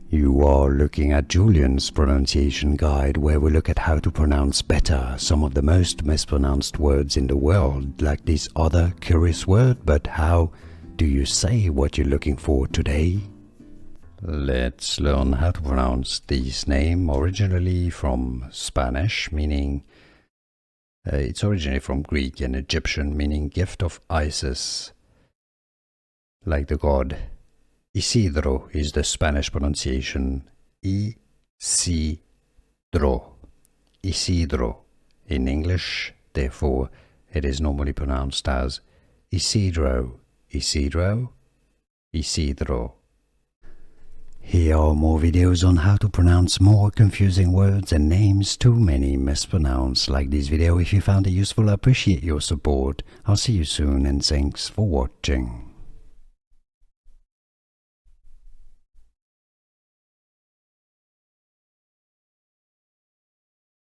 You are looking at Julian's pronunciation guide, where we look at how to pronounce better some of the most mispronounced words in the world, like this other curious word. But how do you say what you're looking for today? Let's learn how to pronounce this name, originally from Spanish, meaning it's originally from Greek and Egyptian, meaning gift of Isis, like the god. Ysidro is the Spanish pronunciation. Ysidro. Ysidro. In English, therefore, it is normally pronounced as Ysidro. Ysidro. Ysidro. Here are more videos on how to pronounce more confusing words and names too many mispronounced. Like this video if you found it useful. I appreciate your support. I'll see you soon and thanks for watching.